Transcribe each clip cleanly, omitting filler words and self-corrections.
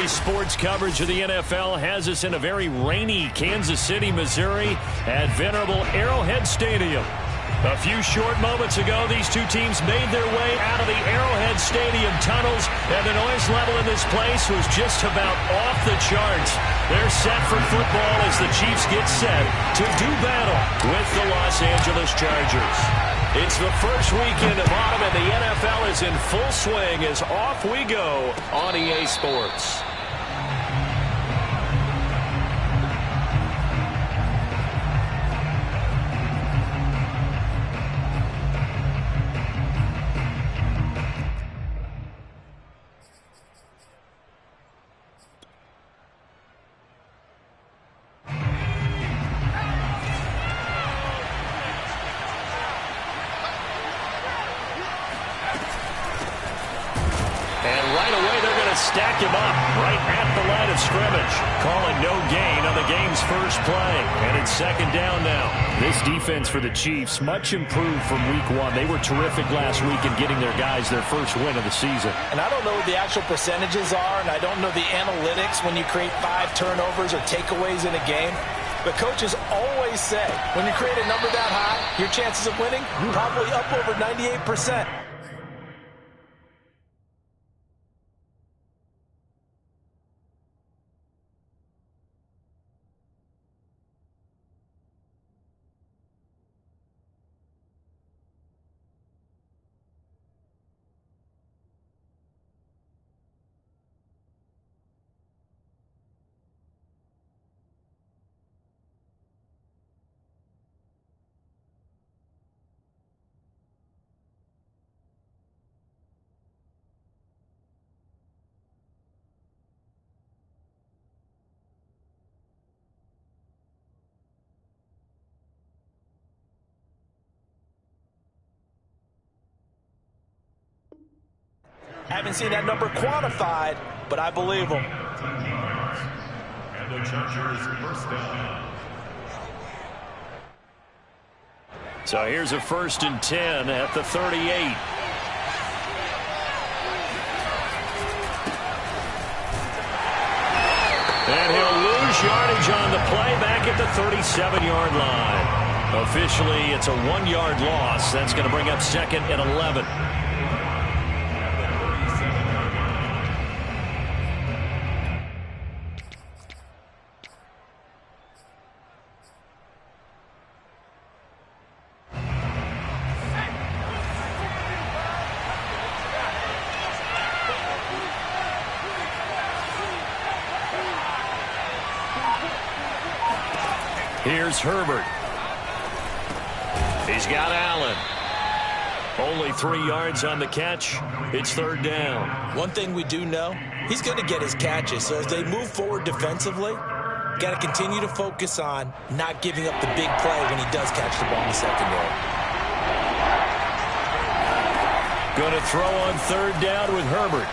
Today's sports coverage of the NFL has us in a very rainy Kansas City, Missouri at venerable Arrowhead Stadium. A few short moments ago, these two teams made their way out of the Arrowhead Stadium tunnels, and the noise level in this place was just about off the charts. They're set for football as the Chiefs get set to do battle with the Los Angeles Chargers. It's the first weekend of autumn, and the NFL is in full swing as off we go on EA Sports. Stack him up right at the line of scrimmage. Calling no gain on the game's first play. And it's second down now. This defense for the Chiefs, much improved from week one. They were terrific last week in getting their guys their first win of the season. And I don't know what the actual percentages are, and I don't know the analytics when you create 5 turnovers or takeaways in a game. But coaches always say, when you create a number that high, your chances of winning probably up over 98%. Haven't seen that number quantified, but I believe them. And the Chargers first down. So here's a 1st and 10 at the 38. And he'll lose yardage on the play back at the 37-yard line. Officially, it's a 1-yard loss. That's going to bring up 2nd and 11. Here's Herbert. He's got Allen. Only 3 yards on the catch. It's 3rd down. One thing we do know, he's going to get his catches. So as they move forward defensively, got to continue to focus on not giving up the big play when he does catch the ball in the secondary. Going to throw on 3rd down with Herbert.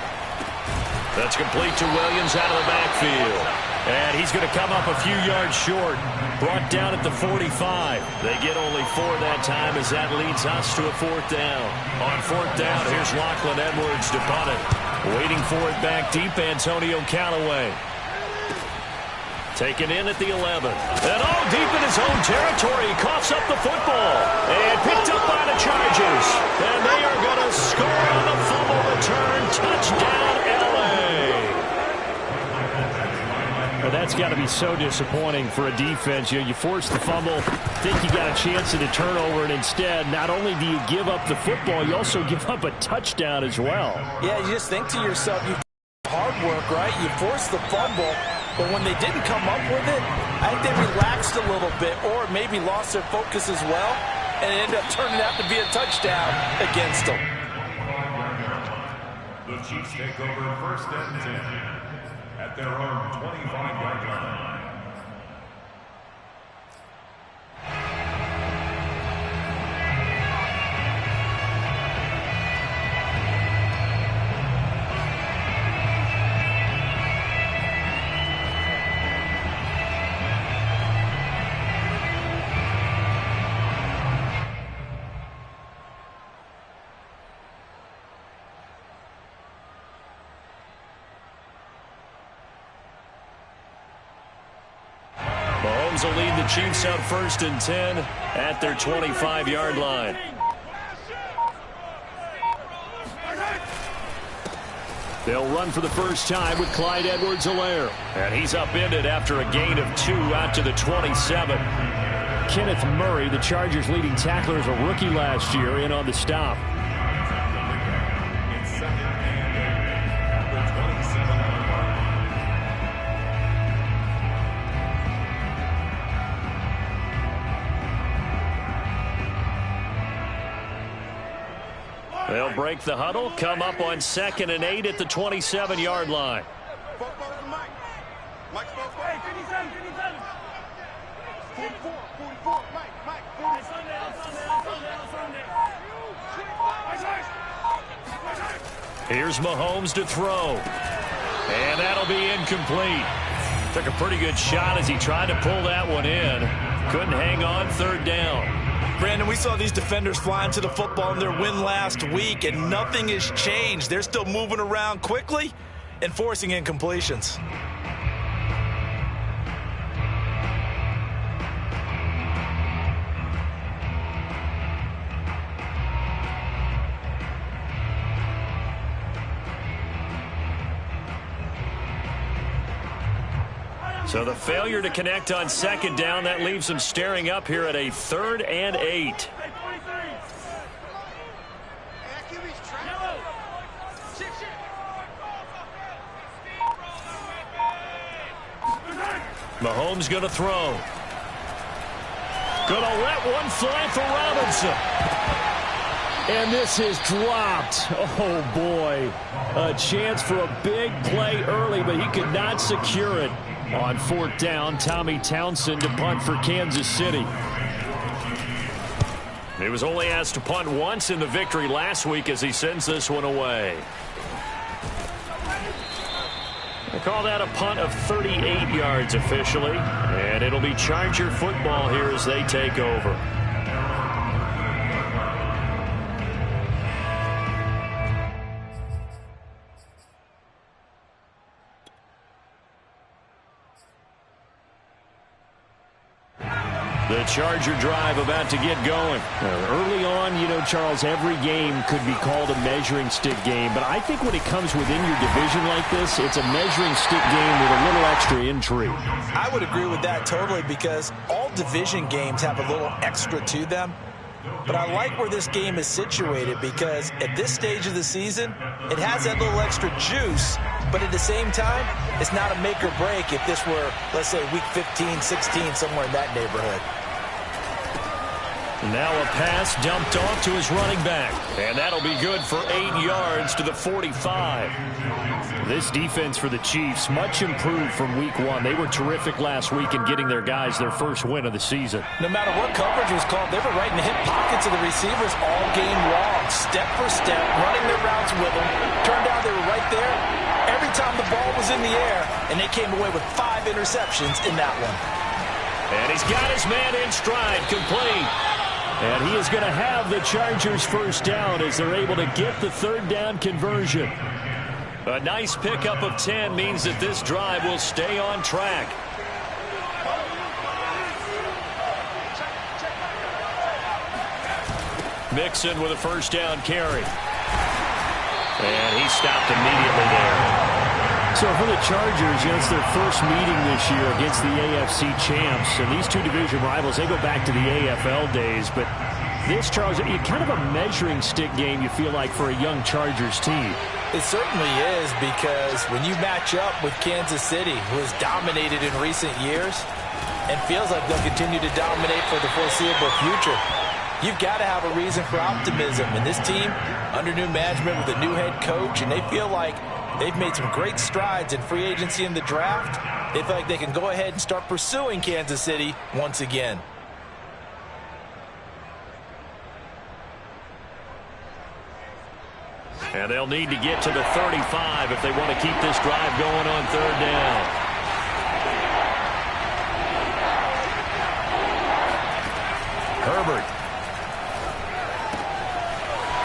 That's complete to Williams out of the backfield. And he's going to come up a few yards short. Brought down at the 45. They get only 4 that time as that leads us to a 4th down. On 4th down, here's Lachlan Edwards to punt it. Waiting for it back deep, Antonio Callaway. Taken in at the 11. And all deep in his own territory. He coughs up the football. And picked up by the Chargers. And they are going to score on the fumble return. Touchdown, L.A. Well, that's got to be so disappointing for a defense. You know, you force the fumble, think you got a chance at a turnover, and instead, not only do you give up the football, you also give up a touchdown as well. Yeah, you just think to yourself, you hard work, right? You force the fumble, but when they didn't come up with it, I think they relaxed a little bit or maybe lost their focus as well, and it ended up turning out to be a touchdown against them. The Chiefs take over 1st and 10 at their own 25-yard line. Mahomes will lead the Chiefs out 1st and 10 at their 25-yard line. They'll run for the first time with Clyde Edwards-Helaire. And he's upended after a gain of 2 out to the 27. Kenneth Murray, the Chargers' leading tackler as a rookie last year, in on the stop. They'll break the huddle, come up on 2nd and 8 at the 27-yard line. Here's Mahomes to throw. And that'll be incomplete. Took a pretty good shot as he tried to pull that one in. Couldn't hang on, 3rd down. Brandon, we saw these defenders flying to the football in their win last week, and nothing has changed. They're still moving around quickly and forcing incompletions. So the failure to connect on 2nd down, that leaves them staring up here at a 3rd and 8. Mahomes going to throw. Going to let one fly for Robinson. And this is dropped. Oh, boy. A chance for a big play early, but he could not secure it. On 4th down, Tommy Townsend to punt for Kansas City. He was only asked to punt once in the victory last week as he sends this one away. They call that a punt of 38 yards officially, and it'll be Charger football here as they take over. The Charger drive about to get going. Early on, you know, Charles, every game could be called a measuring stick game. But I think when it comes within your division like this, it's a measuring stick game with a little extra intrigue. I would agree with that totally, because all division games have a little extra to them. But I like where this game is situated, because at this stage of the season, it has that little extra juice. But at the same time, it's not a make or break if this were, let's say, week 15, 16, somewhere in that neighborhood. Now a pass dumped off to his running back. And that'll be good for 8 yards to the 45. This defense for the Chiefs, much improved from week 1. They were terrific last week in getting their guys their first win of the season. No matter what coverage was called, they were right in the hip pockets of the receivers all game long. Step for step, running their routes with them. Turned out they were right there every time the ball was in the air, and they came away with 5 interceptions in that one. And he's got his man in stride, complete. And he is going to have the Chargers first down as they're able to get the 3rd down conversion. A nice pickup of 10 means that this drive will stay on track. Mixon with a first down carry. And he stopped immediately there. So for the Chargers, you know, it's their first meeting this year against the AFC champs. And these two division rivals, they go back to the AFL days. But this, Charles, kind of a measuring stick game, you feel like, for a young Chargers team. It certainly is, because when you match up with Kansas City, who has dominated in recent years and feels like they'll continue to dominate for the foreseeable future, you've got to have a reason for optimism. And this team, under new management with a new head coach, and they feel like they've made some great strides in free agency in the draft. They feel like they can go ahead and start pursuing Kansas City once again. And they'll need to get to the 35 if they want to keep this drive going on 3rd down. Herbert.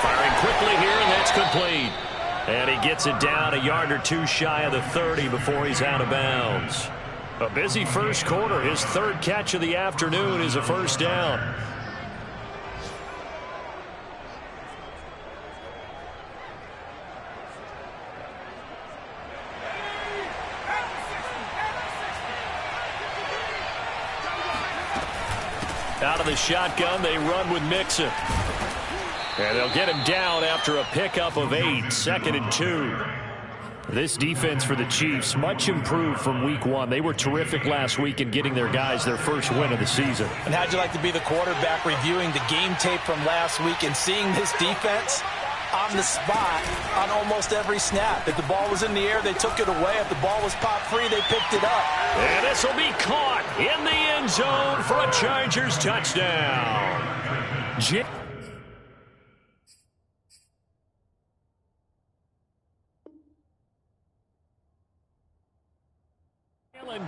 Firing quickly here, and that's complete. And he gets it down a yard or two shy of the 30 before he's out of bounds. A busy first quarter. His third catch of the afternoon is a first down. Out of the shotgun, they run with Mixon. And they'll get him down after a pickup of 8, 2nd and 2. This defense for the Chiefs, much improved from week 1. They were terrific last week in getting their guys their first win of the season. And how'd you like to be the quarterback reviewing the game tape from last week and seeing this defense on the spot on almost every snap? If the ball was in the air, they took it away. If the ball was popped free, they picked it up. And this will be caught in the end zone for a Chargers touchdown.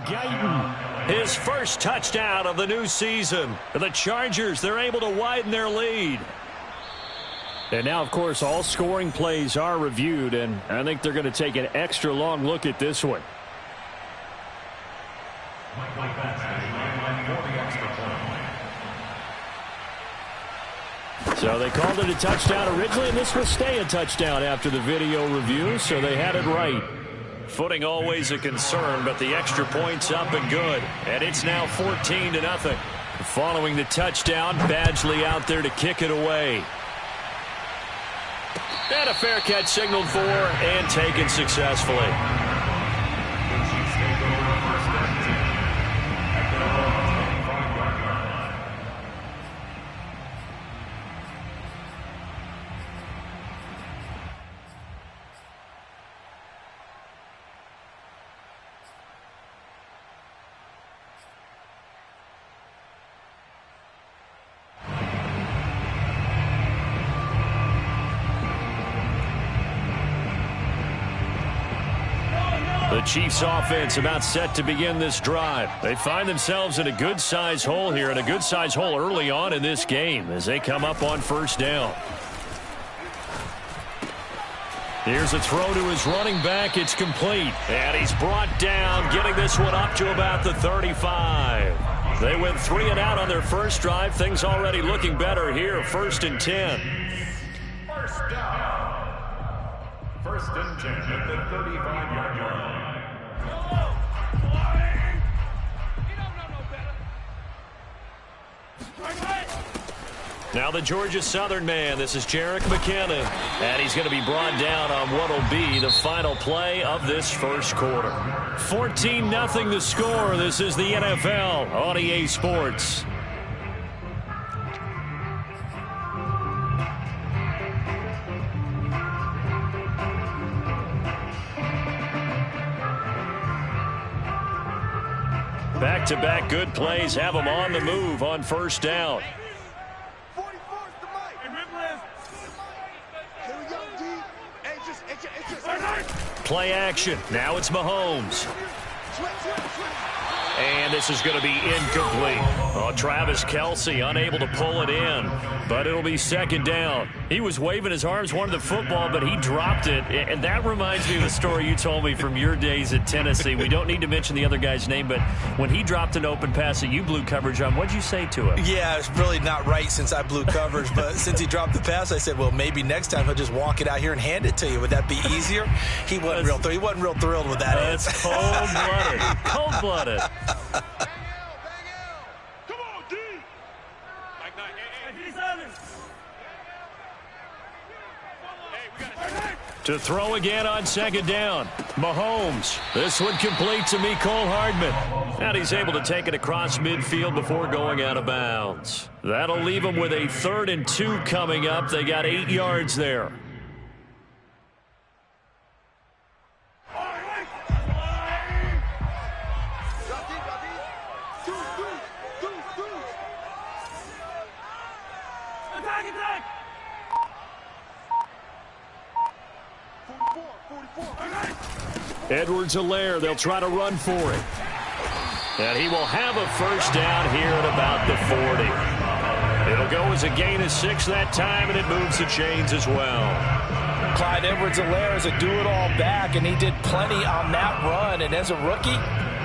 Guyton, his first touchdown of the new season. The Chargers, they're able to widen their lead. And now, of course, all scoring plays are reviewed, and I think they're going to take an extra long look at this one. So they called it a touchdown originally, and this will stay a touchdown after the video review, so they had it right. Footing always a concern, but the extra point's up and good. And it's now 14-0. Following the touchdown, Badgley out there to kick it away. And a fair catch signaled for and taken successfully. The Chiefs offense about set to begin this drive. They find themselves in a good-sized hole here, and a good-sized hole early on in this game as they come up on first down. Here's a throw to his running back. It's complete. And he's brought down, getting this one up to about the 35. They went 3 and out on their first drive. Things already looking better here. 1st and 10. First down. 1st and 10 at the 35-yard line. Now the Georgia Southern man, this is Jerick McKinnon, and he's going to be brought down on what will be the final play of this first quarter. 14-0 the score. This is the NFL on EA Sports. Back-to-back good plays have them on the move on first down. Play action. Now it's Mahomes. And this is going to be incomplete. Oh, Travis Kelce unable to pull it in, but it'll be 2nd down. He was waving his arms, wanted the football, but he dropped it. And that reminds me of the story you told me from your days at Tennessee. We don't need to mention the other guy's name, but when he dropped an open pass that you blew coverage on, what'd you say to him? Yeah, it's really not right since I blew coverage, but since he dropped the pass, I said, well, maybe next time he'll just walk it out here and hand it to you. Would that be easier? He wasn't real thrilled with that. That's cold-blooded. Cold-blooded. To throw again on 2nd down. Mahomes. This one complete to Mecole Hardman. And he's able to take it across midfield before going out of bounds. That'll leave him with a 3rd and 2 coming up. They got 8 yards there. Edwards-Helaire, they'll try to run for it. And he will have a first down here at about the 40. It'll go as a gain of 6 that time, and it moves the chains as well. Clyde Edwards-Helaire is a do-it-all back, and he did plenty on that run. And as a rookie,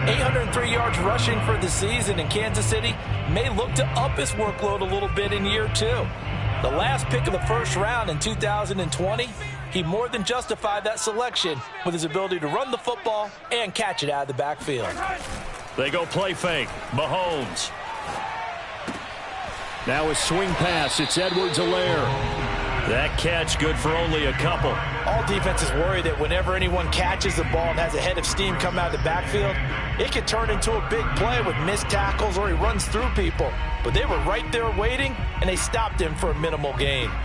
803 yards rushing for the season, and Kansas City may look to up his workload a little bit in year 2. The last pick of the first round in 2020, he more than justified that selection with his ability to run the football and catch it out of the backfield. They go play fake. Mahomes. Now a swing pass. It's Edwards-Helaire. That catch good for only a couple. All defenses worry that whenever anyone catches the ball and has a head of steam come out of the backfield, it could turn into a big play with missed tackles or he runs through people. But they were right there waiting, and they stopped him for a minimal gain. It's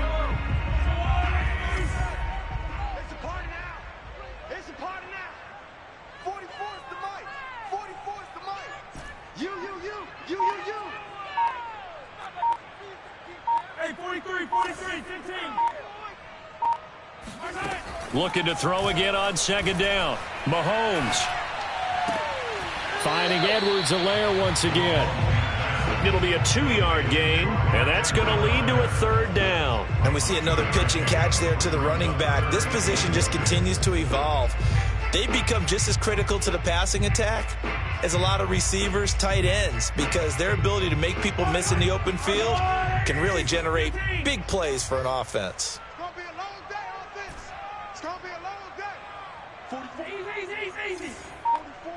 a party now. It's a party now. 44 is the mic. 44 is the mic. You. Hey, 43, 15. Looking to throw again on second down. Mahomes. Finding Edwards-Helaire once again. It'll be a 2-yard gain, and that's going to lead to a third down. And we see another pitch and catch there to the running back. This position just continues to evolve. They become just as critical to the passing attack as a lot of receivers, tight ends, because their ability to make people miss in the open field can really generate big plays for an offense. It's going to be a long day, offense. It's going to be a long day. 44. Easy. 44.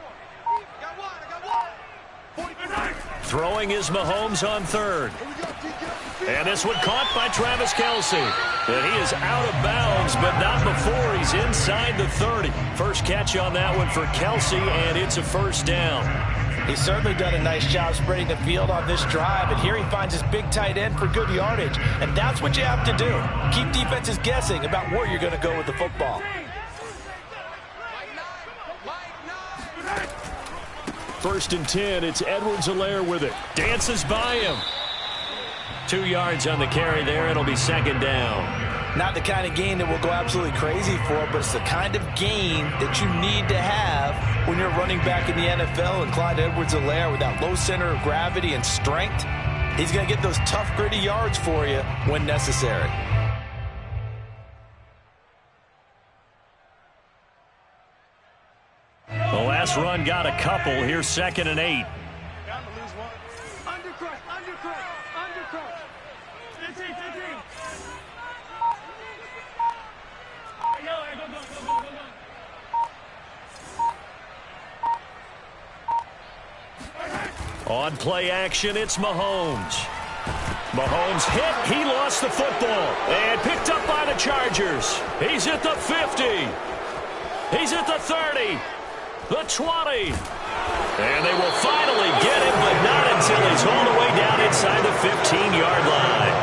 I got one. 44. Throwing is Mahomes on third. And this one caught by Travis Kelce. And he is out of bounds, but not before he's inside the 30. First catch on that one for Kelce, and it's a first down. He's certainly done a nice job spreading the field on this drive, and here he finds his big tight end for good yardage. And that's what you have to do. Keep defenses guessing about where you're going to go with the football. First and 10, it's Edwards-Helaire with it. Dances by him. 2 yards on the carry there. It'll be second down. Not the kind of gain that we'll go absolutely crazy for, but it's the kind of gain that you need to have when you're running back in the NFL. And Clyde Edwards-Helaire, with that low center of gravity and strength, he's going to get those tough, gritty yards for you when necessary. The last run got a couple. Here's second and 8. Undercut. 15. On play action, it's Mahomes. Mahomes hit. He lost the football. And picked up by the Chargers. He's at the 50. He's at the 30. The 20. And they will finally get him, but not until he's all the way down inside the 15-yard line.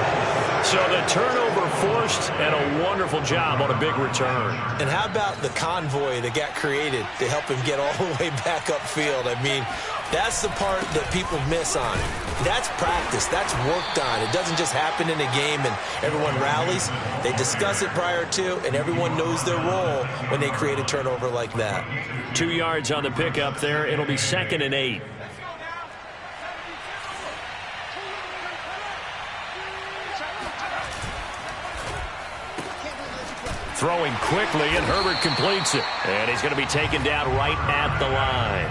So the turnover forced, and a wonderful job on a big return. And how about the convoy that got created to help him get all the way back upfield? I mean, that's the part that people miss on it. That's practice. That's worked on. It doesn't just happen in a game and everyone rallies. They discuss it prior to, and everyone knows their role when they create a turnover like that. 2 yards on the pickup there. It'll be second and 8. Throwing quickly, and Herbert completes it. And he's going to be taken down right at the line.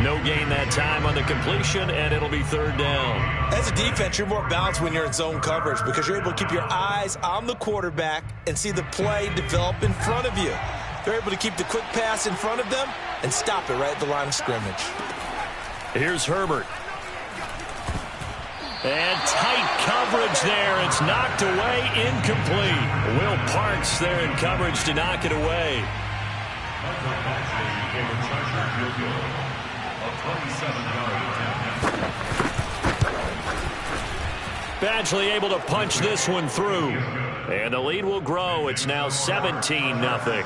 No gain that time on the completion, and it'll be third down. As a defense, you're more balanced when you're in zone coverage because you're able to keep your eyes on the quarterback and see the play develop in front of you. They're able to keep the quick pass in front of them and stop it right at the line of scrimmage. Here's Herbert. And tight coverage there. It's knocked away, incomplete. Will Parks there in coverage to knock it away. Badgley able to punch this one through. And the lead will grow. It's now 17-0.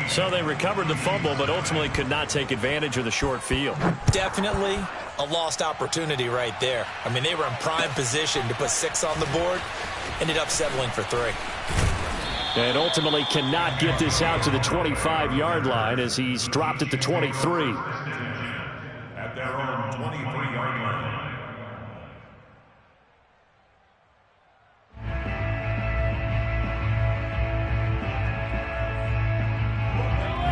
So they recovered the fumble, but ultimately could not take advantage of the short field. Definitely a lost opportunity right there. I mean, they were in prime position to put 6 on the board. Ended up settling for 3. And ultimately cannot get this out to the 25-yard line as he's dropped at the 23. At their own 23-yard line.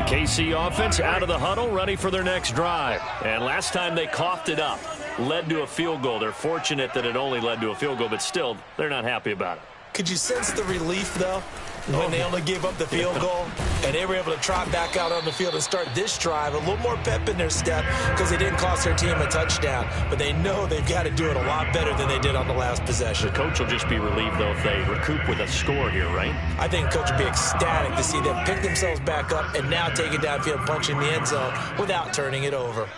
KC offense out of the huddle, ready for their next drive. And last time they coughed it up, led to a field goal. They're fortunate that it only led to a field goal, but still, they're not happy about it. Could you sense the relief, though, when they only gave up the field goal and they were able to trot back out on the field and start this drive? A little more pep in their step because they didn't cost their team a touchdown, but they know they've got to do it a lot better than they did on the last possession. The coach will just be relieved, though, if they recoup with a score here, right? I think the coach will be ecstatic to see them pick themselves back up and now take it downfield, punch in the end zone without turning it over.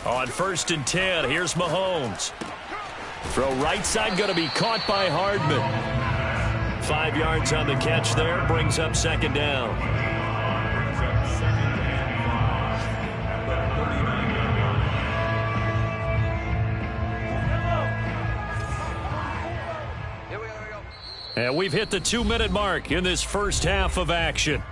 On 1st and 10, here's Mahomes. Throw right side, going to be caught by Hardman. 5 yards on the catch there, brings up 2nd down. And we've hit the 2-minute mark in this first half of action.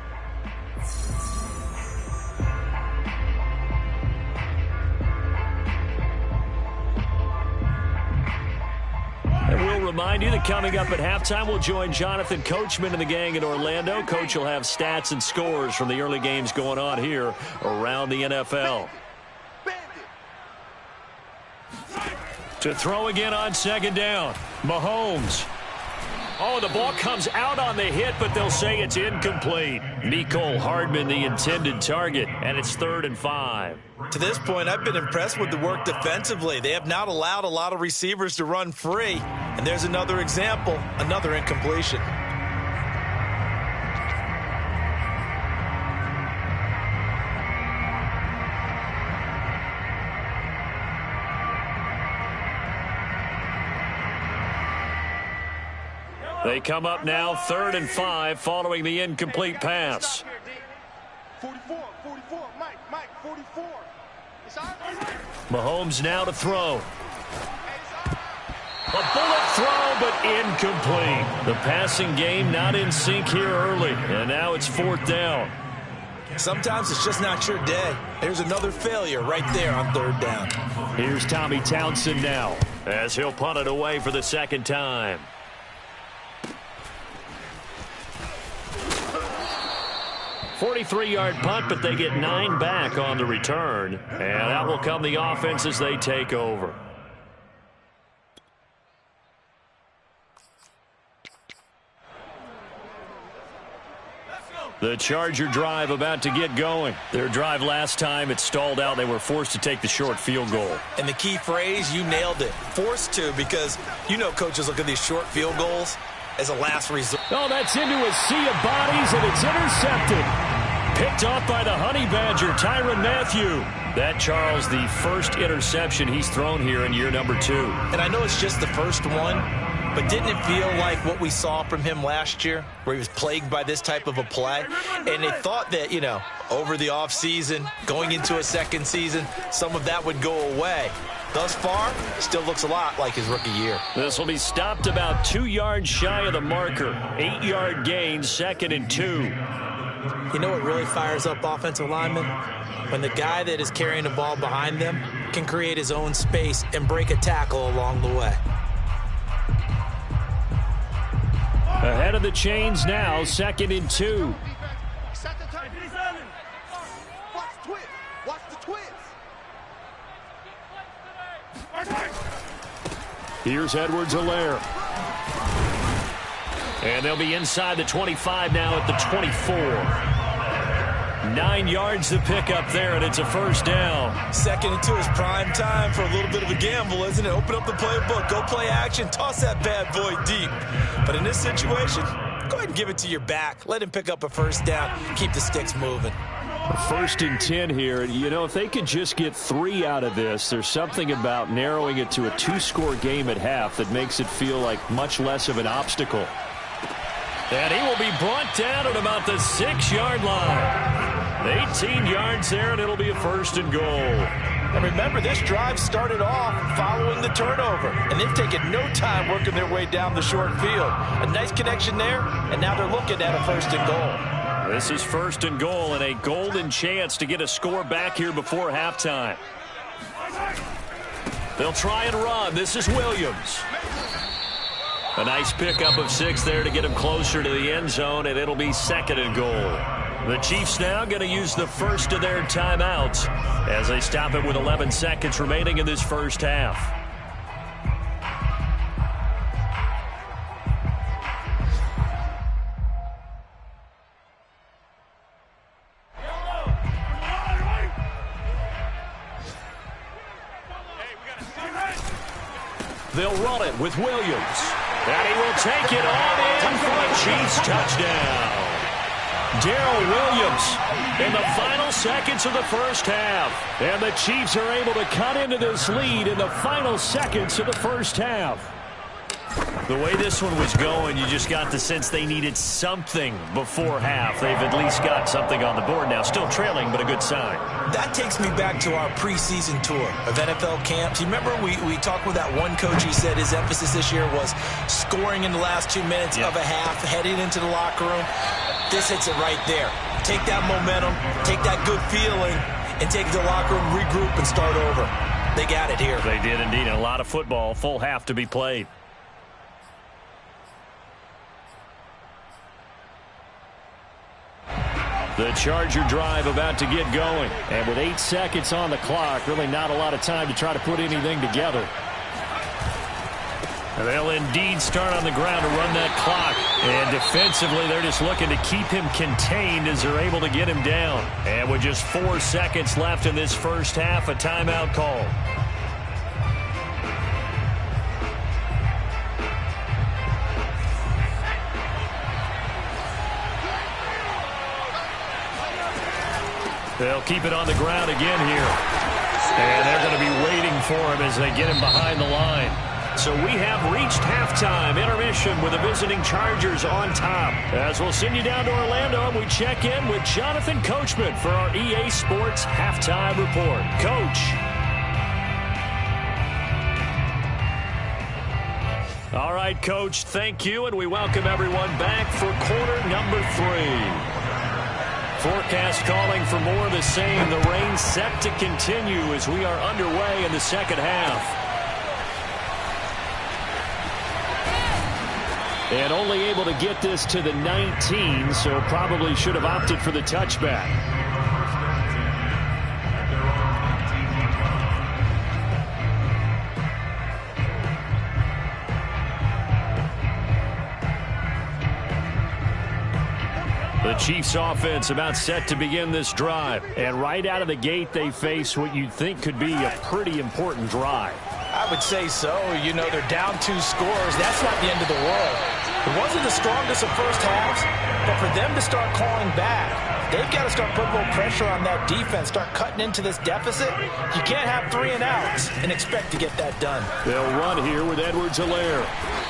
And we'll remind you that coming up at halftime, we'll join Jonathan Coachman and the gang in Orlando. Coach will have stats and scores from the early games going on here around the NFL. To throw again on 2nd down, Mahomes. Oh, the ball comes out on the hit, but they'll say it's incomplete. Mecole Hardman, the intended target, and it's 3rd and 5. To this point, I've been impressed with the work defensively. They have not allowed a lot of receivers to run free. And there's another example, another incompletion. They come up now 3rd and 5 following the incomplete pass. 44, Mike, 44. Mahomes now to throw. A bullet throw, but incomplete. The passing game not in sync here early, and now it's 4th down. Sometimes it's just not your day. There's another failure right there on 3rd down. Here's Tommy Townsend now, as he'll punt it away for the 2nd time. 43-yard punt, but they get 9 back on the return. And that will come the offense as they take over. The Charger drive about to get going. Their drive last time, it stalled out. They were forced to take the short field goal. And the key phrase, you nailed it. Forced to, because you know coaches look at these short field goals as a last resort. Oh, that's into a sea of bodies, and it's intercepted. Picked off by the Honey Badger, Tyrann Mathieu. That, Charles, the first interception he's thrown here in year number 2. And I know it's just the first one, but didn't it feel like what we saw from him last year, where he was plagued by this type of a play? And they thought that, you know, over the offseason, going into a second season, some of that would go away. Thus far, still looks a lot like his rookie year. This will be stopped about 2 yards shy of the marker. 8-yard gain, 2nd and 2. You know what really fires up offensive linemen? When the guy that is carrying the ball behind them can create his own space and break a tackle along the way. Ahead of the chains now, 2nd and 2. Watch the twist. Here's Edwards-Helaire. And they'll be inside the 25 now at the 24. 9 yards to pick up there, and it's a 1st down. 2nd and 2 is prime time for a little bit of a gamble, isn't it? Open up the playbook, go play action, toss that bad boy deep. But in this situation, go ahead and give it to your back. Let him pick up a 1st down, keep the sticks moving. 1st and 10 here. You know, if they could just get 3 out of this, there's something about narrowing it to a 2-score game at half that makes it feel like much less of an obstacle. And he will be brought down at about the 6-yard line. 18 yards there, and it'll be a 1st and goal. And remember, this drive started off following the turnover, and they've taken no time working their way down the short field. A nice connection there, and now they're looking at a 1st and goal. This is 1st and goal, and a golden chance to get a score back here before halftime. They'll try and run. This is Williams. A nice pickup of 6 there to get him closer to the end zone, and it'll be 2nd and goal. The Chiefs now going to use the first of their timeouts as they stop it with 11 seconds remaining in this first half. They'll run it with Williams. And he will take it on in for a Chiefs touchdown. Darrell Williams in the final seconds of the first half. And the Chiefs are able to cut into this lead in the final seconds of the first half. The way this one was going, you just got the sense they needed something before half. They've at least got something on the board now. Still trailing, but a good sign. That takes me back to our preseason tour of NFL camps. You remember we talked with that one coach. He said his emphasis this year was scoring in the last 2 minutes of a half, heading into the locker room. This hits it right there. Take that momentum, take that good feeling, and take it to the locker room, regroup, and start over. They got it here. They did indeed. And a lot of football, full half to be played. The Charger drive about to get going. And with 8 seconds on the clock, really not a lot of time to try to put anything together. And they'll indeed start on the ground to run that clock. And defensively, they're just looking to keep him contained as they're able to get him down. And with just 4 seconds left in this first half, a timeout call. They'll keep it on the ground again here. And they're going to be waiting for him as they get him behind the line. So we have reached halftime intermission with the visiting Chargers on top. As we'll send you down to Orlando, and we check in with Jonathan Coachman for our EA Sports Halftime Report. Coach. All right, Coach, thank you, and we welcome everyone back for quarter number 3. Forecast calling for more of the same. The rain set to continue as we are underway in the second half. And only able to get this to the 19, so probably should have opted for the touchback. The Chiefs offense about set to begin this drive. And right out of the gate, they face what you'd think could be a pretty important drive. I would say so. You know, they're down 2 scores. That's not the end of the world. It wasn't the strongest of first halves, but for them to start calling back, they've got to start putting a little pressure on that defense, start cutting into this deficit. You can't have 3 and outs and expect to get that done. They'll run here with Edwards-Helaire.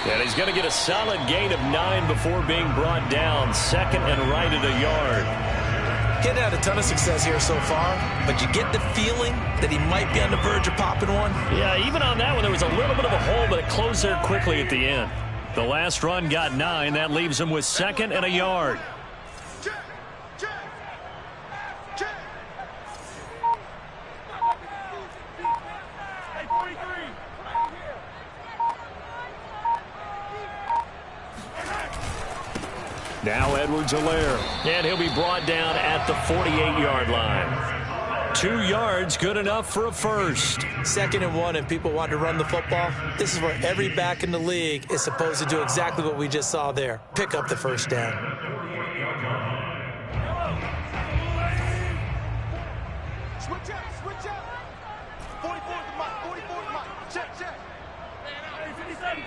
And he's going to get a solid gain of 9 before being brought down. 2nd and right at a yard. Getting had a ton of success here so far, but you get the feeling that he might be on the verge of popping one. Yeah, even on that one, there was a little bit of a hole, but it closed there quickly at the end. The last run got 9. That leaves him with 2nd and a yard. Now Edwards-Helaire, and he'll be brought down at the 48-yard line. 2 yards, good enough for a first. 2nd and 1, and people want to run the football. This is where every back in the league is supposed to do exactly what we just saw there. Pick up the first down. Switch out. 44 to Mike, 44 to Mike. Check. 57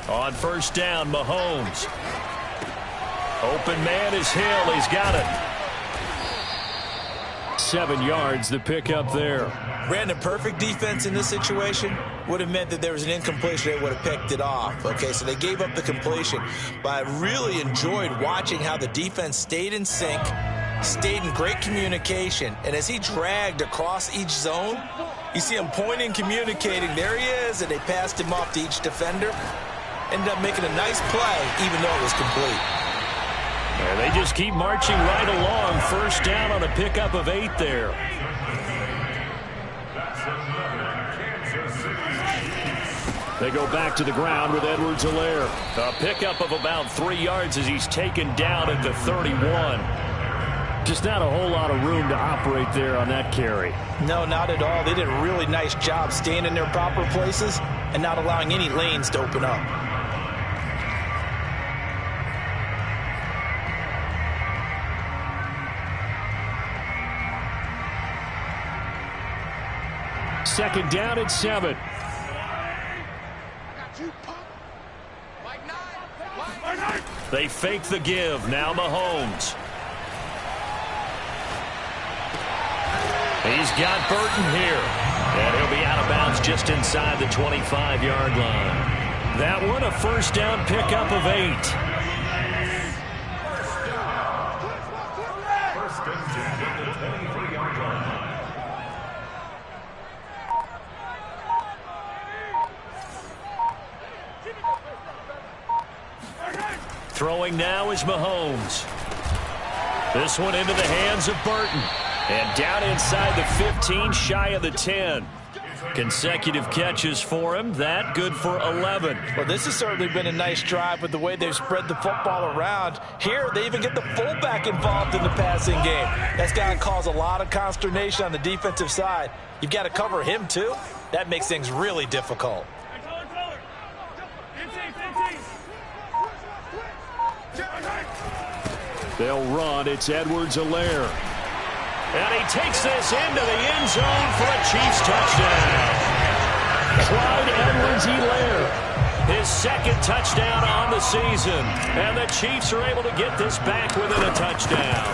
On first down, Mahomes. Open man is Hill. He's got it. 7 yards, the pickup there. Brandon, perfect defense in this situation would have meant that there was an incompletion. They would have picked it off. Okay, so they gave up the completion. But I really enjoyed watching how the defense stayed in sync, stayed in great communication. And as he dragged across each zone, you see him pointing, communicating. There he is, and they passed him off to each defender. Ended up making a nice play, even though it was complete. And they just keep marching right along. First down on a pickup of 8 there. They go back to the ground with Edwards-Helaire. A pickup of about 3 yards as he's taken down at the 31. Just not a whole lot of room to operate there on that carry. No, not at all. They did a really nice job staying in their proper places and not allowing any lanes to open up. Second down at 7. They fake the give. Now Mahomes. He's got Burton here. And he'll be out of bounds just inside the 25-yard line. That one a first down pickup of 8. First and 10 at the 23-yard line. Throwing now is Mahomes. This one into the hands of Burton. And down inside the 15, shy of the 10. Consecutive catches for him. That good for 11. Well, this has certainly been a nice drive with the way they've spread the football around. Here, they even get the fullback involved in the passing game. That's got to cause a lot of consternation on the defensive side. You've got to cover him, too. That makes things really difficult. They'll run. It's Edwards-Helaire. And he takes this into the end zone for a Chiefs touchdown. Clyde Edwards-Helaire, his second touchdown on the season. And the Chiefs are able to get this back within a touchdown.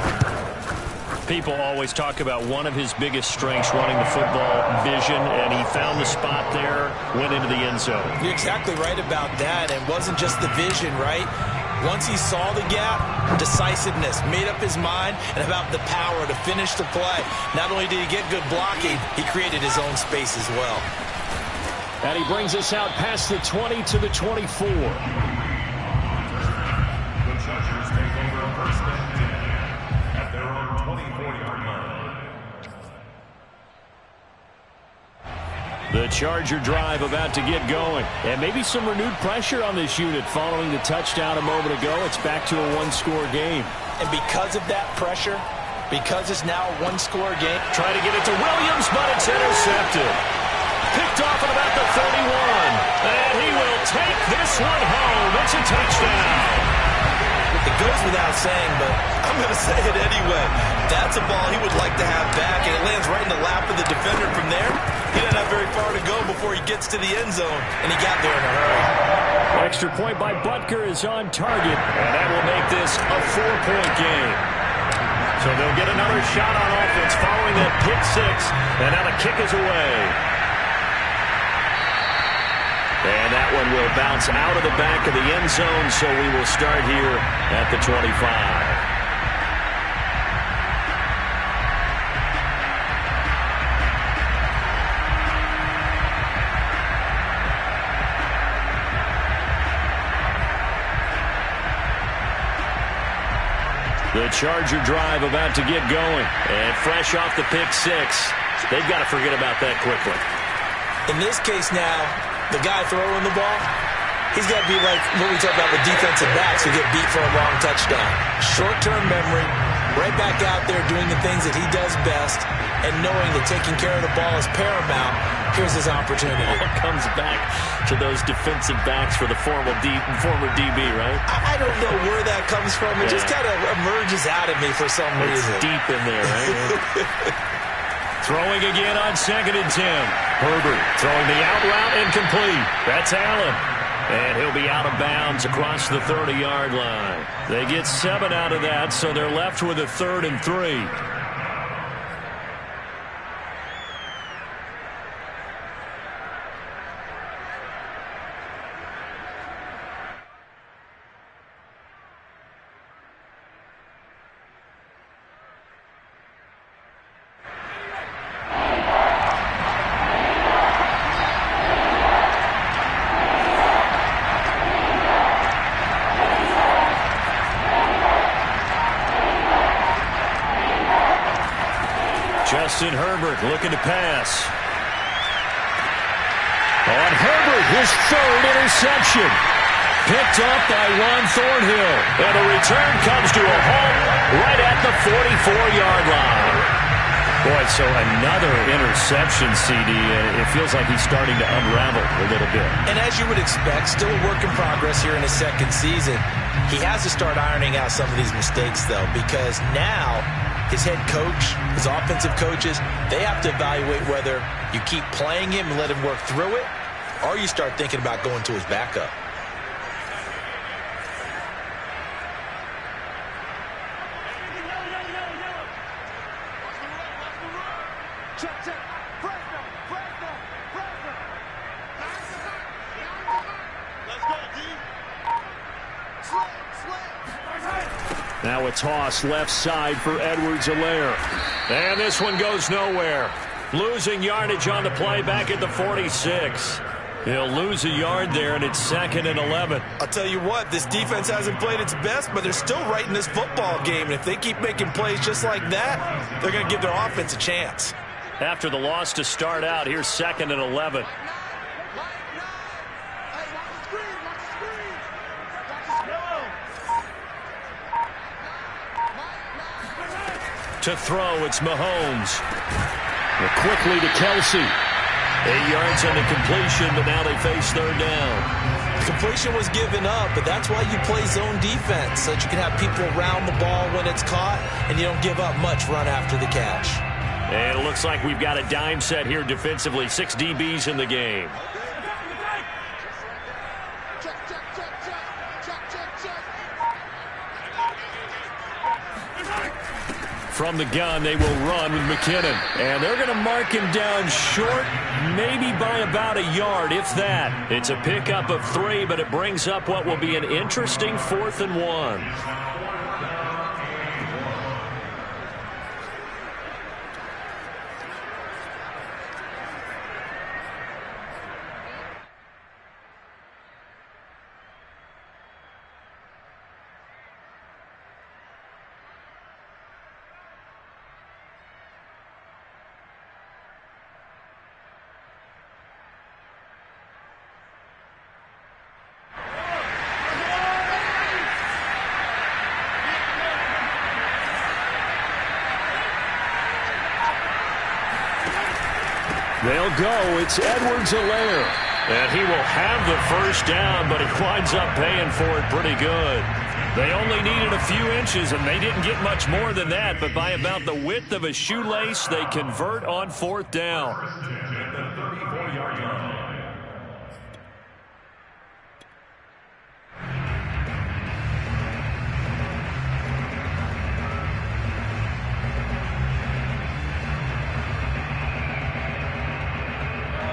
People always talk about one of his biggest strengths, running the football, vision, and he found the spot there, went into the end zone. You're exactly right about that. It wasn't just the vision, right? Once he saw the gap, decisiveness, made up his mind, and about the power to finish the play. Not only did he get good blocking, he created his own space as well. And he brings us out past the 20 to the 24. The Chargers take over first and 10 at their own 24-yard line. The Charger drive about to get going. And maybe some renewed pressure on this unit following the touchdown a moment ago. It's back to a one-score game. And because of that pressure, because it's now a one-score game. Try to get it to Williams, but it's intercepted. Picked off at about the 31. And he will take this one home. It's a touchdown. It goes without saying, but I'm going to say it anyway. That's a ball he would like to have back, and it lands right in the lap of the defender from there. He doesn't have very far to go before he gets to the end zone, and he got there in a hurry. Extra point by Butker is on target, and that will make this a 4-point game. So they'll get another shot on offense following that pick six, and now the kick is away. And that one will bounce out of the back of the end zone, so we will start here at the 25. The Charger drive about to get going. And fresh off the pick six, they've got to forget about that quickly. In this case now, the guy throwing the ball, he's got to be like what we talk about with defensive backs who get beat for a long touchdown. Short-term memory, right back out there doing the things that he does best, and knowing that taking care of the ball is paramount. Here's his opportunity. It comes back to those defensive backs for the former DB, right? I don't know where that comes from. It just kind of emerges out of me for some reason. It's deep in there, right? Throwing again on 2nd and 10. Herbert throwing the out route incomplete. That's Allen. And he'll be out of bounds across the 30-yard line. They get 7 out of that, so they're left with a 3rd and 3. Justin Herbert looking to pass. On Herbert. delivered his third interception. Picked up by Juan Thornhill. And the return comes to a halt right at the 44-yard line. Boy, so another interception, CD. It feels like he's starting to unravel a little bit. And as you would expect, still a work in progress here in his second season. He has to start ironing out some of these mistakes, though, because now his head coach, his offensive coaches, they have to evaluate whether you keep playing him and let him work through it, or you start thinking about going to his backup. Now a toss left side for Edwards-Helaire. And this one goes nowhere. Losing yardage on the play back at the 46. He'll lose a yard there, and it's 2nd and 11. I'll tell you what, this defense hasn't played its best, but they're still right in this football game. And if they keep making plays just like that, they're going to give their offense a chance. After the loss to start out, here's 2nd and 11. To throw, it's Mahomes. Quickly to Kelsey. 8 yards on the completion, but now they face third down. The completion was given up, but that's why you play zone defense, so that you can have people around the ball when it's caught, and you don't give up much run after the catch. And it looks like we've got a dime set here defensively. 6 DBs in the game. From the gun, they will run with McKinnon. And they're going to mark him down short, maybe by about a yard, if that. It's a pickup of 3, but it brings up what will be an interesting 4th and 1. They'll go. It's Edwards-Helaire. And he will have the first down, but he winds up paying for it pretty good. They only needed a few inches, and they didn't get much more than that. But by about the width of a shoelace, they convert on 4th down.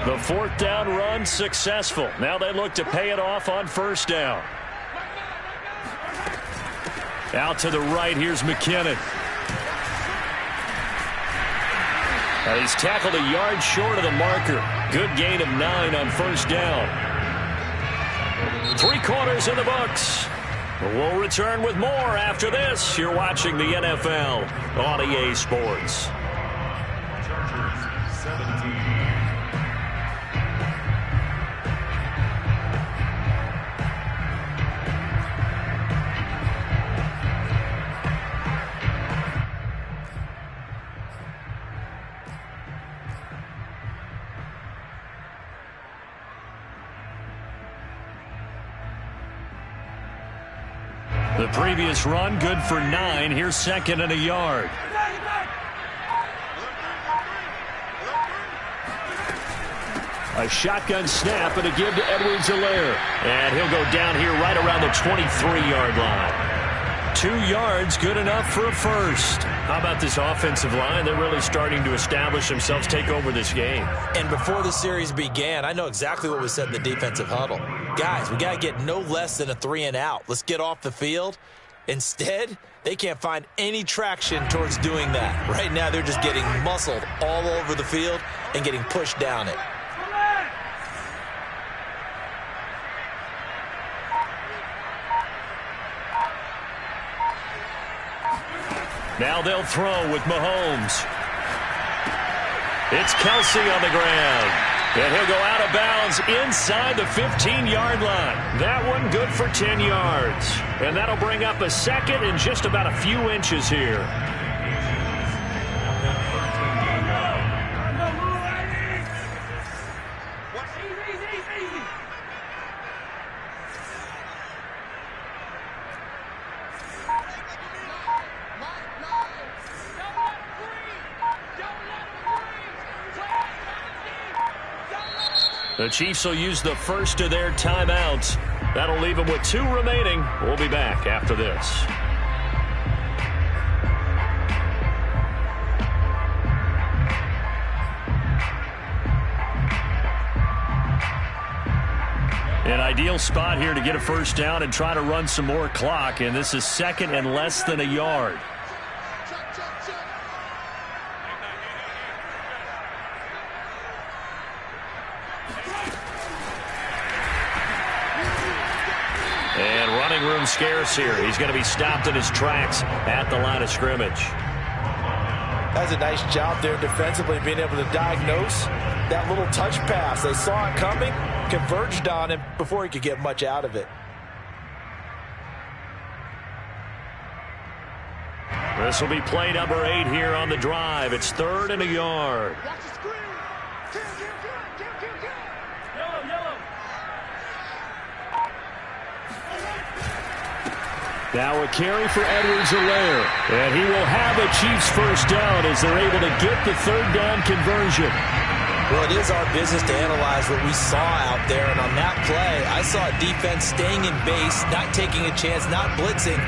The 4th down run successful. Now they look to pay it off on 1st down. Out to the right, here's McKinnon. He's tackled a yard short of the marker. Good gain of 9 on 1st down. 3 quarters in the books. We'll return with more after this. You're watching the NFL on EA Sports. Chargers 17. The previous run, good for 9. Here's 2nd and a yard. A shotgun snap and a give to Edwards-Helaire. And he'll go down here right around the 23-yard line. 2 yards, good enough for a first. How about this offensive line? They're really starting to establish themselves, take over this game. And before the series began, I know exactly what was said in the defensive huddle. Guys, we got to get no less than a 3 and out. Let's get off the field. Instead, they can't find any traction towards doing that. Right now, they're just getting muscled all over the field and getting pushed down it. Now they'll throw with Mahomes. It's Kelsey on the ground. And he'll go out of bounds inside the 15-yard line. That one good for 10 yards. And that'll bring up a second and just about a few inches here. The Chiefs will use the first of their timeouts. That'll leave them with 2 remaining. We'll be back after this. An ideal spot here to get a first down and try to run some more clock, and this is second and less than a yard. And running room scarce here. He's going to be stopped in his tracks at the line of scrimmage. That's a nice job there defensively, being able to diagnose that little touch pass. They saw it coming, converged on him before he could get much out of it. This will be play number 8 here on the drive. It's 3rd and a yard. Watch the screen. Kill. Yellow. Now a carry for Edwards-Helaire. And he will have a Chiefs first down as they're able to get the 3rd down conversion. Well, it is our business to analyze what we saw out there. And on that play, I saw a defense staying in base, not taking a chance, not blitzing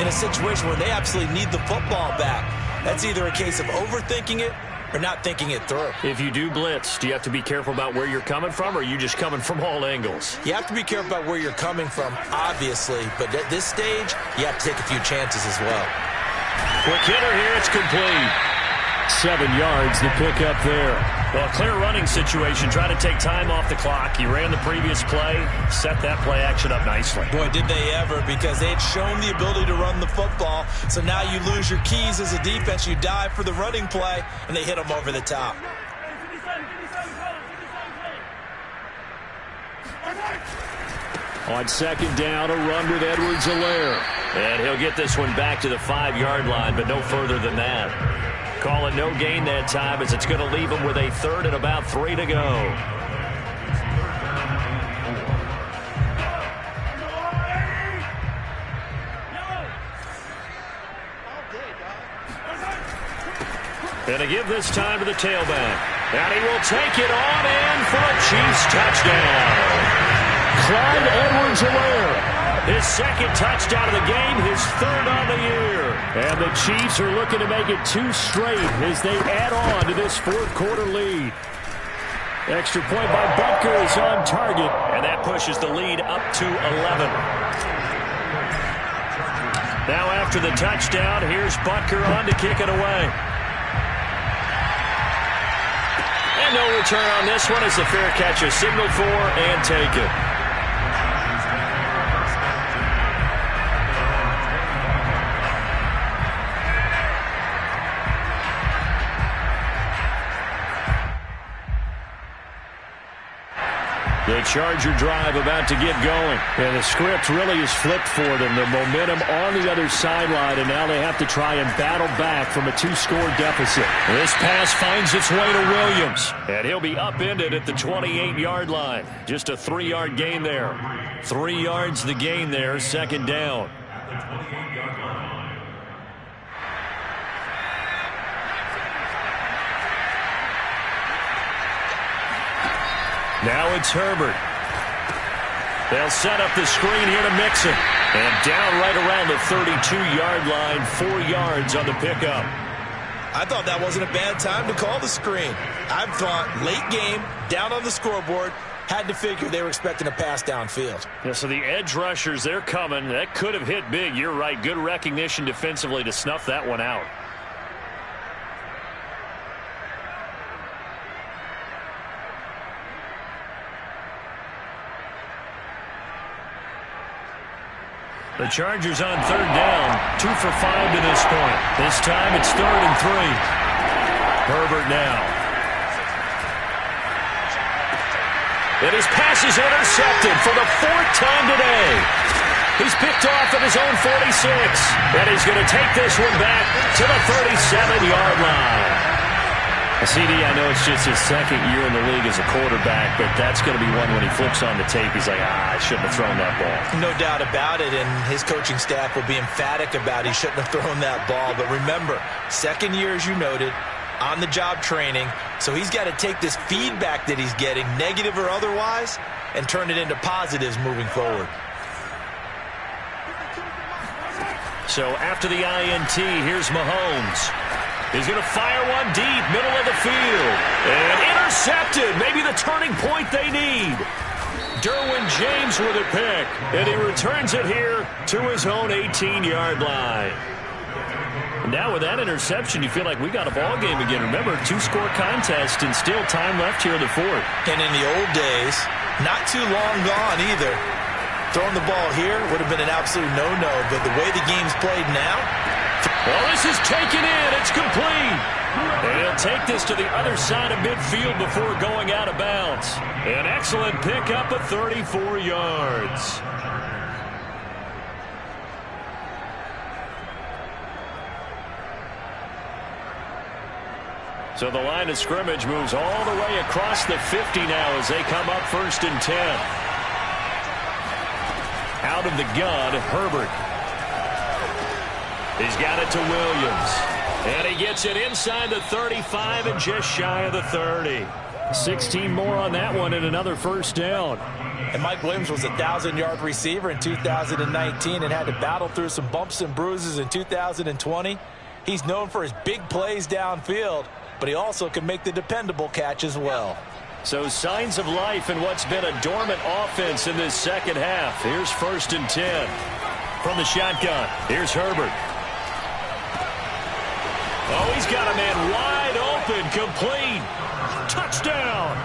in a situation where they absolutely need the football back. That's either a case of overthinking it or not thinking it through. If you do blitz, do you have to be careful about where you're coming from, or are you just coming from all angles? You have to be careful about where you're coming from, obviously. But at this stage, you have to take a few chances as well. Quick hitter here, it's complete. 7 yards, the pickup there. Well, clear running situation. Try to take time off the clock. He ran the previous play, set that play action up nicely. Boy, did they ever, because they had shown the ability to run the football. So now you lose your keys as a defense. You dive for the running play, and they hit them over the top. On 2nd down, a run with Edwards-Helaire. And he'll get this one back to the 5-yard line, but no further than that. Call it no gain that time, as it's going to leave him with a 3rd and about 3 to go. And to give this time to the tailback. And he will take it on in for a Chiefs touchdown. Clyde Edwards-Helaire. His 2nd touchdown of the game, his 3rd on the year. And the Chiefs are looking to make it 2 straight as they add on to this 4th quarter lead. Extra point by Butker is on target, and that pushes the lead up to 11. Now after the touchdown, here's Butker on to kick it away. And no return on this one as the fair catch is signaled for and taken. The Charger drive about to get going. And the script really is flipped for them. The momentum on the other sideline, and now they have to try and battle back from a 2-score deficit. This pass finds its way to Williams. And he'll be upended at the 28-yard line. Just a 3-yard gain there. 3 yards the gain there, 2nd down. Now it's Herbert. They'll set up the screen here to Mixon. And down right around the 32-yard line, 4 yards on the pickup. I thought that wasn't a bad time to call the screen. I thought late game, down on the scoreboard, had to figure they were expecting a pass downfield. Yeah, so the edge rushers, they're coming. That could have hit big. You're right. Good recognition defensively to snuff that one out. The Chargers on 3rd down, 2 for 5 to this point. This time it's 3rd and 3. Herbert now. And his pass is intercepted for the 4th time today. He's picked off at his own 46. And he's going to take this one back to the 37-yard line. CD, I know it's just his 2nd year in the league as a quarterback, but that's going to be one when he flips on the tape. He's like, I shouldn't have thrown that ball. No doubt about it, and his coaching staff will be emphatic about he shouldn't have thrown that ball. But remember, 2nd year, as you noted, on-the-job training, so he's got to take this feedback that he's getting, negative or otherwise, and turn it into positives moving forward. So after the INT, here's Mahomes. He's going to fire one deep, middle of the field. And intercepted. Maybe the turning point they need. Derwin James with a pick. And he returns it here to his own 18-yard line. Now with that interception, you feel like we got a ball game again. Remember, 2-score contest and still time left here in the 4th. And in the old days, not too long gone either. Throwing the ball here would have been an absolute no-no. But the way the game's played now, well, this is taken in. It's complete. And he'll take this to the other side of midfield before going out of bounds. An excellent pickup of 34 yards. So the line of scrimmage moves all the way across the 50 now as they come up 1st and 10. Out of the gun, Herbert. He's got it to Williams. And he gets it inside the 35 and just shy of the 30. 16 more on that one and another 1st down. And Mike Williams was a 1,000-yard receiver in 2019 and had to battle through some bumps and bruises in 2020. He's known for his big plays downfield, but he also can make the dependable catch as well. So signs of life in what's been a dormant offense in this 2nd half. Here's 1st and 10. From the shotgun, here's Herbert. Oh, he's got a man wide open, complete. Touchdown.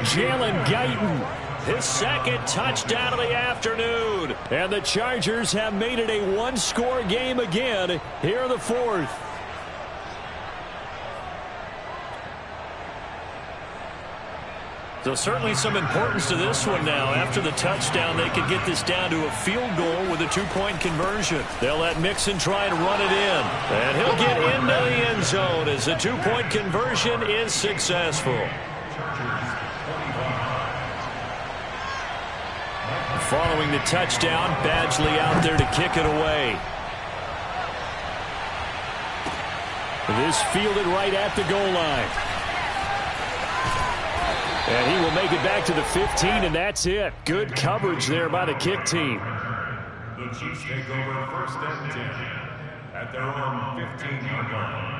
Jalen Guyton, his 2nd touchdown of the afternoon. And the Chargers have made it a 1-score game again here in the 4th. So certainly some importance to this one now. After the touchdown, they could get this down to a field goal with a 2-point conversion. They'll let Mixon try and run it in. And he'll get into the end zone as the 2-point conversion is successful. Following the touchdown, Badgley out there to kick it away. This fielded right at the goal line. And he will make it back to the 15, and that's it. Good coverage there by the kick team. The Chiefs take over 1st and 10 at their own 15-yard line.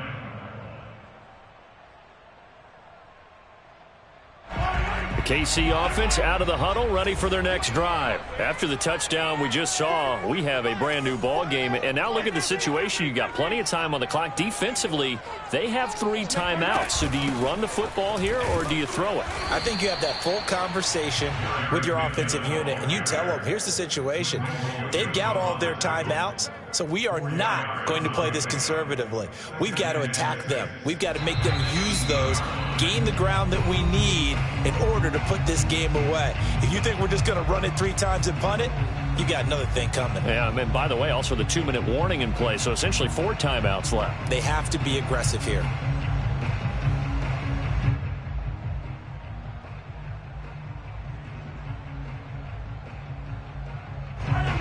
The KC offense out of the huddle, ready for their next drive. After the touchdown we just saw, we have a brand new ball game. And now look at the situation. You got plenty of time on the clock. Defensively, they have 3 timeouts. So do you run the football here or do you throw it? I think you have that full conversation with your offensive unit, and you tell them, here's the situation. They've got all of their timeouts, so we are not going to play this conservatively. We've got to attack them. We've got to make them use those, gain the ground that we need in order to put this game away. If you think we're just going to run it 3 times and punt it, you got another thing coming. Yeah, and by the way, also the 2-minute warning in play, so essentially 4 timeouts left. They have to be aggressive here.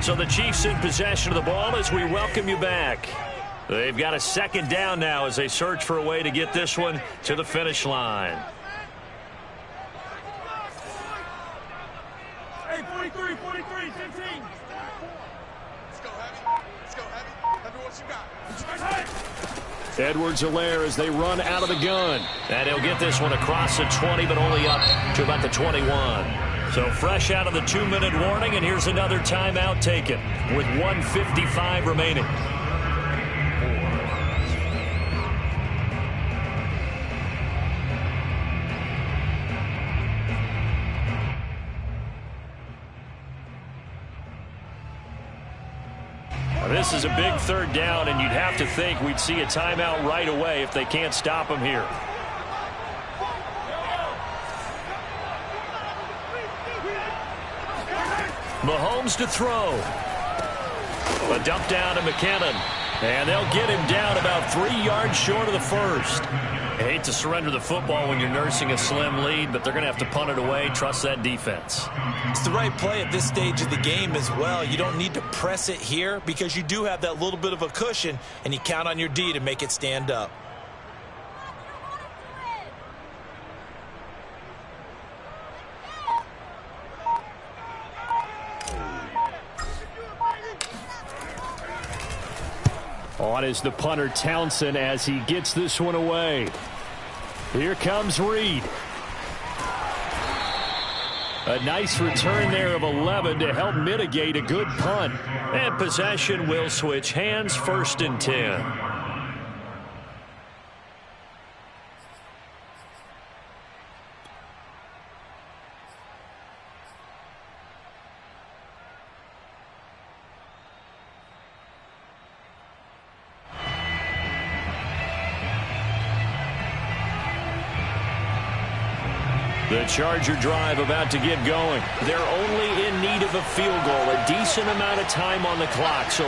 So the Chiefs in possession of the ball as we welcome you back. They've got a 2nd down now as they search for a way to get this one to the finish line. Hey, 43, 15. Let's go, Heavy. Let's go, Heavy. Heavy, what you got? What you got? Edwards-Helaire as they run out of the gun. And he'll get this one across the 20, but only up to about the 21. So fresh out of the 2-minute warning, and here's another timeout taken with 1:55 remaining. This is a big 3rd down, and you'd have to think we'd see a timeout right away if they can't stop him here. Mahomes to throw. A dump down to McKinnon. And they'll get him down about 3 yards short of the first. I hate to surrender the football when you're nursing a slim lead, but they're going to have to punt it away. Trust that defense. It's the right play at this stage of the game as well. You don't need to press it here because you do have that little bit of a cushion, and you count on your D to make it stand up. On is the punter Townsend as he gets this one away. Here comes Reed. A nice return there of 11 to help mitigate a good punt. And possession will switch hands, 1st and 10. The Charger drive about to get going. They're only in need of a field goal, a decent amount of time on the clock. So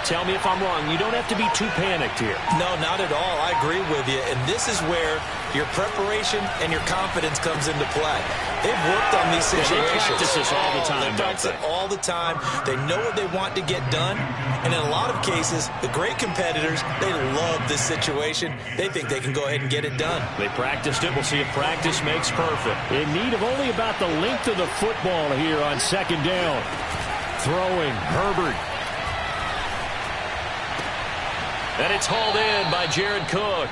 tell me if I'm wrong. You don't have to be too panicked here. No, not at all. I agree with you. And this is where your preparation and your confidence comes into play. They've worked on these situations. They practice this all the time. They practice it all the time. They know what they want to get done. And in a lot of cases, the great competitors, they love this situation. They think they can go ahead and get it done. They practiced it. We'll see if practice makes perfect. In need of only about the length of the football here on 2nd down. Throwing, Herbert. And it's hauled in by Jared Cook.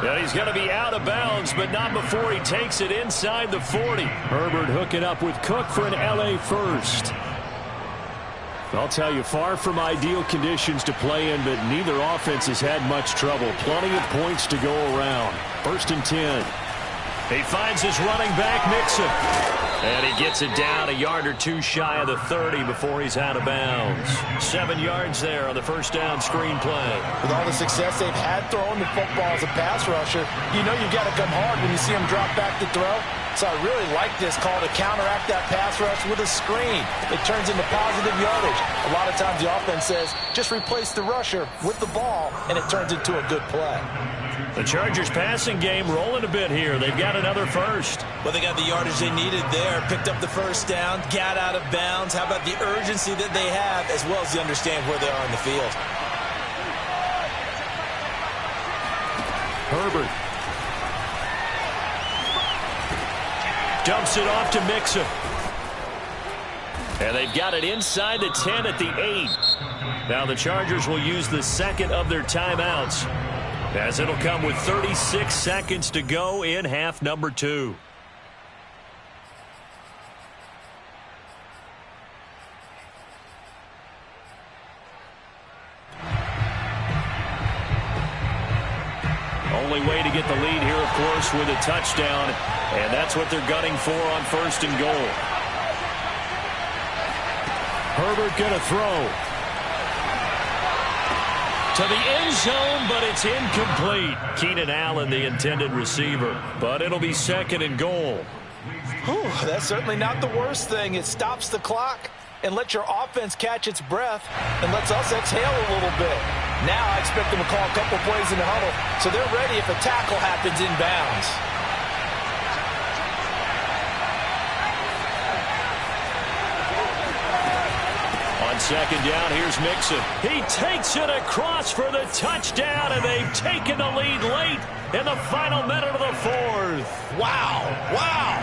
And he's going to be out of bounds, but not before he takes it inside the 40. Herbert hooking up with Cook for an LA first. I'll tell you, far from ideal conditions to play in, but neither offense has had much trouble. Plenty of points to go around. 1st and 10. He finds his running back, Mixon. And he gets it down a yard or two shy of the 30 before he's out of bounds. 7 yards there on the 1st down screen play. With all the success they've had throwing the football as a pass rusher, you know you've got to come hard when you see them drop back to throw. So I really like this call to counteract that pass rush with a screen. It turns into positive yardage. A lot of times the offense says, just replace the rusher with the ball, and it turns into a good play. The Chargers passing game rolling a bit here. They've got another first. Well, they got the yardage they needed there. Picked up the 1st down, got out of bounds. How about the urgency that they have, as well as the understand where they are in the field. Herbert. Dumps it off to Mixon. And they've got it inside the 10 at the 8. Now the Chargers will use the 2nd of their timeouts, as it'll come with 36 seconds to go in half number 2. Only way to get the lead here, of course, with a touchdown, and that's what they're gunning for on 1st and goal. Herbert going to throw to the end zone, but it's incomplete. Keenan Allen, the intended receiver, but it'll be 2nd and goal. Whew, that's certainly not the worst thing. It stops the clock and lets your offense catch its breath and lets us exhale a little bit. Now I expect them to call a couple plays in the huddle, so they're ready if a tackle happens inbounds. On 2nd down, here's Mixon. He takes it across for the touchdown, and they've taken the lead late in the final minute of the 4th. Wow, wow.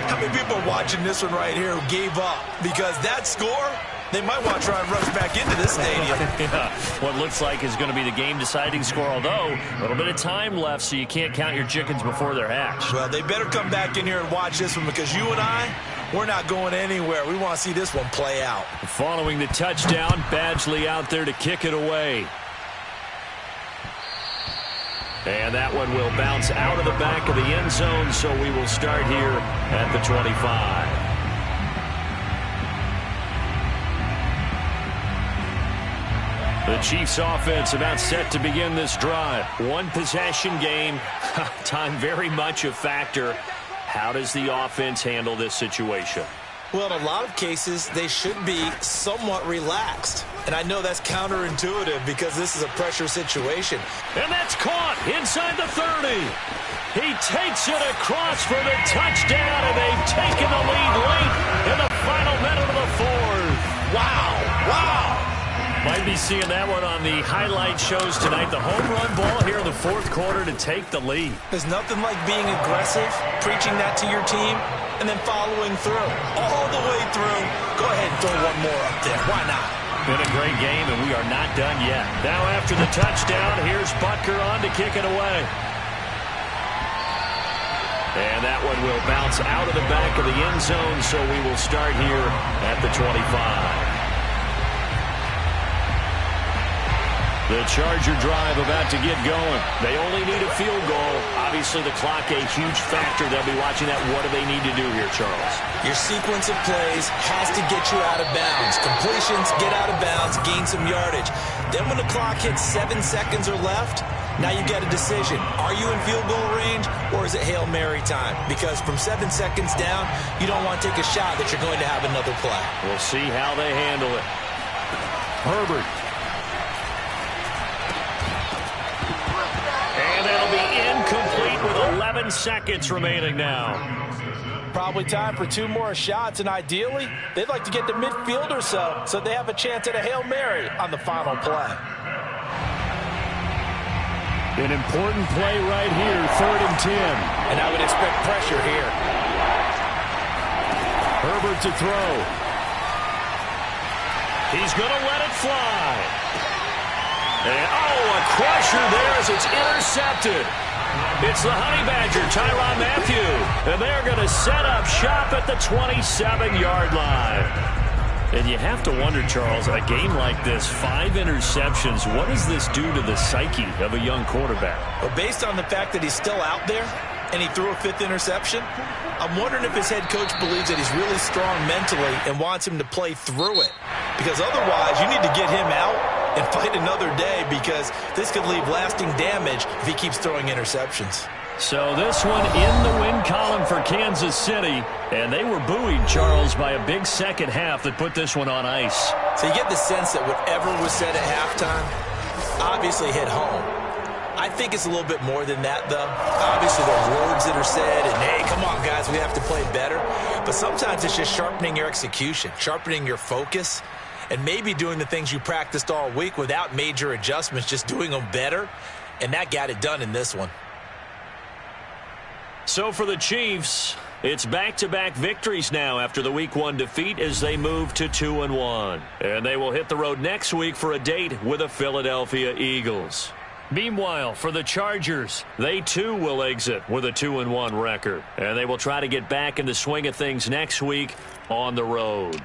How many people are watching this one right here who gave up? Because that score, they might want to try and rush back into this stadium. Yeah, what looks like is going to be the game-deciding score, although a little bit of time left, so you can't count your chickens before they're hatched. Well, they better come back in here and watch this one, because you and I, we're not going anywhere. We want to see this one play out. Following the touchdown, Badgley out there to kick it away. And that one will bounce out of the back of the end zone, so we will start here at the 25. The Chiefs offense about set to begin this drive. One possession game. Time very much a factor. How does the offense handle this situation? Well, in a lot of cases, they should be somewhat relaxed. And I know that's counterintuitive because this is a pressure situation. And that's caught inside the 30. He takes it across for the touchdown, and they've taken the lead late in the final minute of the fourth. Wow, wow. Might be seeing that one on the highlight shows tonight. The home run ball here in the fourth quarter to take the lead. There's nothing like being aggressive, preaching that to your team, and then following through. All the way through. Go ahead and throw one more up there. Why not? Been a great game, and we are not done yet. Now after the touchdown, here's Butker on to kick it away. And that one will bounce out of the back of the end zone, so we will start here at the 25. The Charger drive about to get going. They only need a field goal. Obviously, the clock a huge factor. They'll be watching that. What do they need to do here, Charles? Your sequence of plays has to get you out of bounds. Completions, get out of bounds, gain some yardage. Then when the clock hits 7 seconds or left, now you've got a decision. Are you in field goal range, or is it Hail Mary time? Because from 7 seconds down, you don't want to take a shot that you're going to have another play. We'll see how they handle it. Herbert. And that'll be incomplete with 11 seconds remaining now. Probably time for 2 more shots, and ideally, they'd like to get to midfield or so they have a chance at a Hail Mary on the final play. An important play right here, 3rd and 10. And I would expect pressure here. Herbert to throw. He's going to let it fly. And, a crusher there as it's intercepted. It's the Honey Badger, Tyrann Mathieu. And they're going to set up shop at the 27-yard line. And you have to wonder, Charles, a game like this, 5 interceptions, what does this do to the psyche of a young quarterback? Well, based on the fact that he's still out there and he threw a 5th interception, I'm wondering if his head coach believes that he's really strong mentally and wants him to play through it. Because otherwise, you need to get him out and fight another day, because this could leave lasting damage if he keeps throwing interceptions. So this one in the win column for Kansas City, and they were buoyed, Charles, by a big second half that put this one on ice. So you get the sense that whatever was said at halftime obviously hit home. I think it's a little bit more than that, though. Obviously, there are words that are said, and, hey, come on, guys, we have to play better. But sometimes it's just sharpening your execution, sharpening your focus, and maybe doing the things you practiced all week without major adjustments, just doing them better. And that got it done in this one. So for the Chiefs, it's back-to-back victories now after the Week 1 defeat as they move to 2-1. And they will hit the road next week for a date with the Philadelphia Eagles. Meanwhile, for the Chargers, they too will exit with a 2-1 record. And they will try to get back in the swing of things next week on the road.